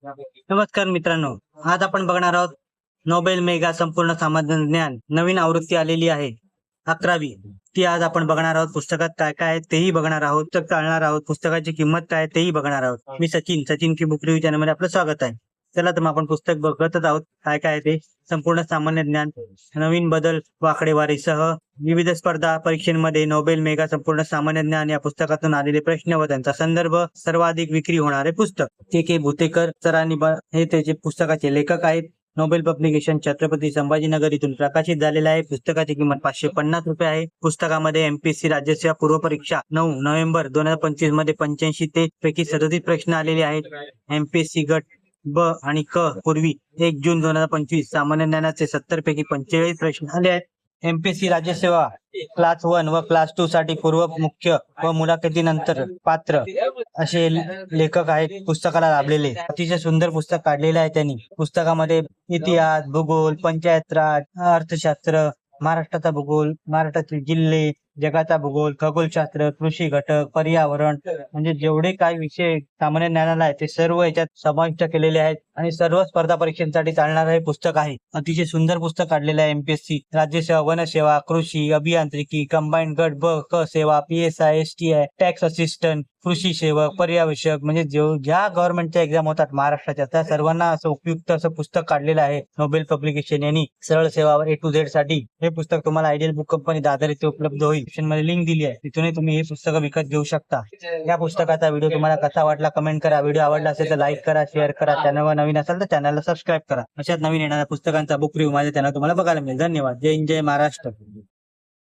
नमस्कार मित्रांनो, आज आपण बघणार आहोत नोबेल मेगा संपूर्ण सामान्य ज्ञान नवीन आवृत्ती आलेली आहे 11वी. ती आज आपण बघणार आहोत. पुस्तकात काय काय आहे तेही बघणार आहोत. पुस्तक चालणार आहोत. पुस्तकाची किंमत काय आहे तेही बघणार आहोत. मी सचिन की बुक रिव्ह्यू चॅनलमध्ये आपलं स्वागत आहे. चला तर मग आपण पुस्तक बघतच आहोत. काय काय आहे ते संपूर्ण सामान्य ज्ञान नवीन बदल व आकडेवारीसह विविध स्पर्धा परीक्षांमध्ये नोबेल मेगा संपूर्ण सामान्य ज्ञान या पुस्तकातून आलेले प्रश्न व त्यांचा संदर्भ सर्वाधिक विक्री होणारे पुस्तक. के भुतेकर सरांनी हे त्याचे पुस्तकाचे लेखक आहेत. नोबेल पब्लिकेशन छत्रपती संभाजीनगर इथून प्रकाशित झालेला आहे. पुस्तकाची किंमत 550 रुपये आहे. पुस्तकामध्ये एमपीएससी राज्यसेवा पूर्व परीक्षा 9 नोव्हेंबर 2025 मध्ये 85 ते पैकी 37 प्रश्न आलेले आहेत. एमपीएससी गट ब आणि क पूर्वी 1 जून 2025 सामान्य ज्ञानाचे 70 पैकी 45 प्रश्न आले आहेत. एमपीएससी राज्यसेवा क्लास 1 व क्लास 2 साठी पूर्व मुख्य व मुलाखतीनंतर पात्र असे लेखक आहेत. पुस्तकाला लाभलेले अतिशय सुंदर पुस्तक काढलेले आहे त्यांनी. पुस्तकामध्ये इतिहास, भूगोल, पंचायत राज, अर्थशास्त्र, महाराष्ट्राचा भूगोल, महाराष्ट्रातील जिल्हे, जगाचा भूगोल, खगोलशास्त्र, कृषी घटक, पर्यावरण म्हणजे जेवढे काही विषय सामान्य ज्ञानाला आहे ते सर्व याच्यात समाविष्ट केलेले आहेत आणि सर्व स्पर्धा परीक्षांसाठी चालणारे हे पुस्तक आहे. अतिशय सुंदर पुस्तक काढलेलं आहे. एमपीएससी राज्यसेवा, वनसेवा, कृषी, अभियांत्रिकी, कंबाईंड गट ब क सेवा, पीएसआय, एसटीआय, टॅक्स असिस्टंट, कृषी सेवक, पर्यवेक्षक म्हणजे ज्या गव्हर्नमेंटच्या एक्झाम होतात महाराष्ट्राच्या त्या सर्वांना असं उपयुक्त असं पुस्तक काढलेलं आहे नोबेल पब्लिकेशन यांनी. सरळ सेवा A to Z साठी हे पुस्तक तुम्हाला आयडियल बुक कंपनी दादर येथे उपलब्ध होईल. मध्ये लिंक दिली आहे, तिथूनही तुम्ही हे पुस्तक विकत घेऊ शकता. या पुस्तकाचा व्हिडिओ तुम्हाला कसा वाटला कमेंट करा. व्हिडिओ आवडला असेल तर लाईक करा, शेअर करा. चॅनलवर नवीन असेल तर चॅनलला सबस्क्राईब करा. अशाच नवीन येणाऱ्या पुस्तकांचा बुक रिव्ह्यू माझ्या चॅनल तुम्हाला बघायला मिळेल. धन्यवाद. जय हिंद, जय महाराष्ट्र.